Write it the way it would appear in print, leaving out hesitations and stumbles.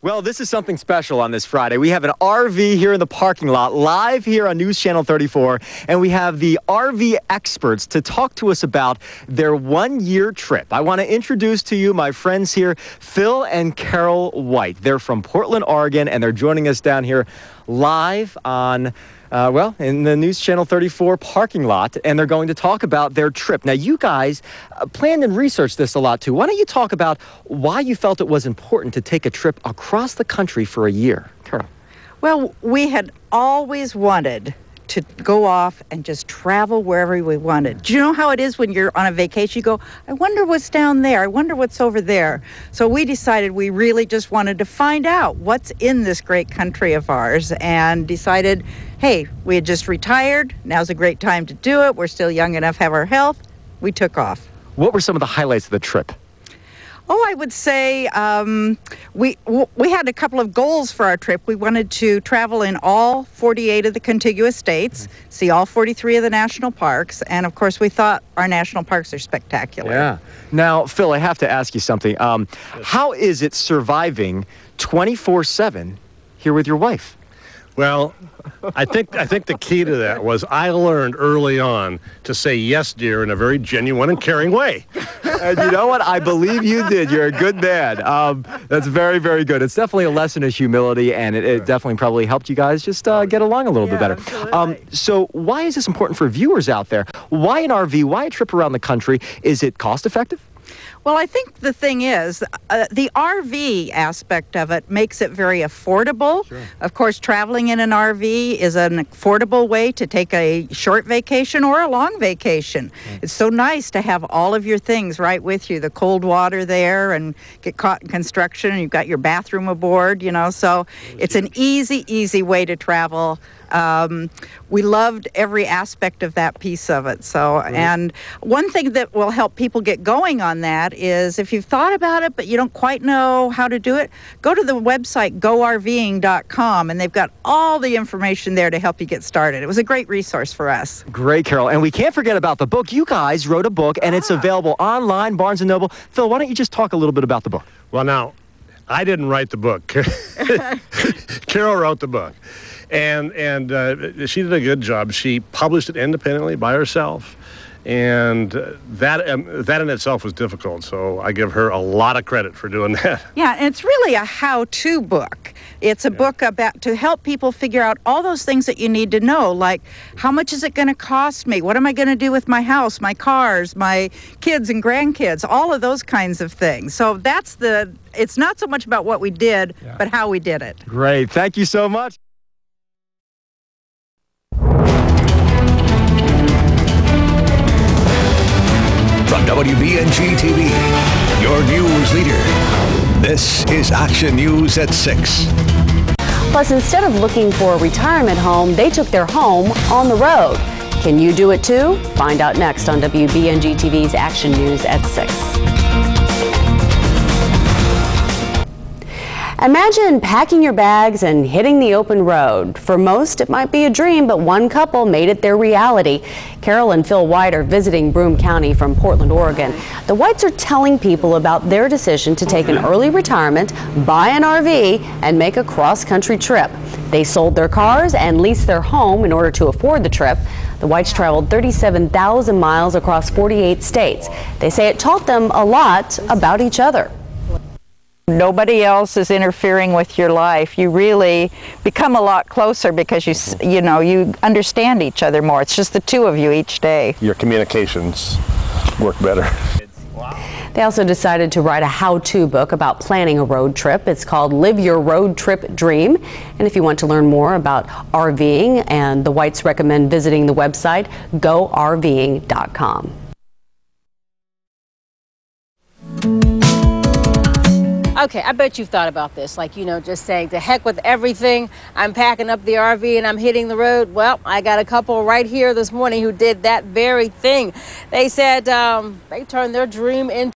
Well, this is something special on this Friday. We have an RV here in the parking lot, live here on News Channel 34, and we have the RV experts to talk to us about their one-year trip. I want to introduce to you my friends here, Phil and Carol White. They're from Portland, Oregon, and they're joining us down here live on in the News Channel 34 parking lot, and they're going to talk about their trip. Now, you guys planned and researched this a lot, too. Why don't you talk about why you felt it was important to take a trip across the country for a year? Carol. Well, we had always wanted to go off and just travel wherever we wanted. Do you know how it is when you're on a vacation? You go, I wonder what's down there. I wonder what's over there. So we decided we really just wanted to find out what's in this great country of ours, and decided, hey, we had just retired. Now's a great time to do it. We're still young enough, have our health. We took off. What were some of the highlights of the trip? Oh, I would say we had a couple of goals for our trip. We wanted to travel in all 48 of the contiguous states, see all 43 of the national parks, and of course we thought our national parks are spectacular. Yeah. Now, Phil, I have to ask you something. How is it surviving 24/7 here with your wife? Well, I think the key to that was I learned early on to say yes, dear, in a very genuine and caring way. And you know what? I believe you did. You're a good man. That's very, very good. It's definitely a lesson in humility, and it definitely probably helped you guys just get along a little bit better. So why is this important for viewers out there? Why an RV? Why a trip around the country? Is it cost effective? Well, I think the thing is, the RV aspect of it makes it very affordable. Sure. Of course, traveling in an RV is an affordable way to take a short vacation or a long vacation. It's so nice to have all of your things right with you, the cold water there, and get caught in construction, and you've got your bathroom aboard, you know, so it's an easy way to travel. We loved every aspect of that piece of it. So, and one thing that will help people get going on that is if you've thought about it but you don't quite know how to do it, go to the website GoRVing.com, and they've got all the information there to help you get started. It was a great resource for us. Great, Carol. And we can't forget about the book. You guys wrote a book, and it's available online, Barnes & Noble. Phil, why don't you just talk a little bit about the book? Well, now, I didn't write the book. Carol wrote the book. And she did a good job. She published it independently by herself, and that in itself was difficult. So I give her a lot of credit for doing that. Yeah, and it's really a how-to book. It's a book about to help people figure out all those things that you need to know, like how much is it going to cost me? What am I going to do with my house, my cars, my kids and grandkids? All of those kinds of things. So it's not so much about what we did, but how we did it. Great. Thank you so much. From WBNG-TV, your news leader, this is Action News at 6. Plus, instead of looking for a retirement home, they took their home on the road. Can you do it too? Find out next on WBNG-TV's Action News at 6. Imagine packing your bags and hitting the open road. For most, it might be a dream, but one couple made it their reality. Carol and Phil White are visiting Broome County from Portland, Oregon. The Whites are telling people about their decision to take an early retirement, buy an RV, and make a cross-country trip. They sold their cars and leased their home in order to afford the trip. The Whites traveled 37,000 miles across 48 states. They say it taught them a lot about each other. Nobody else is interfering with your life. You really become a lot closer because you understand each other more. It's just the two of you each day. Your communications work better. They also decided to write a how-to book about planning a road trip. It's called Live Your Road Trip Dream. And if you want to learn more about RVing, and the Whites recommend visiting the website GoRVing.com. Okay, I bet you've thought about this, like, just saying, to heck with everything, I'm packing up the RV and I'm hitting the road. Well, I got a couple right here this morning who did that very thing. They said they turned their dream into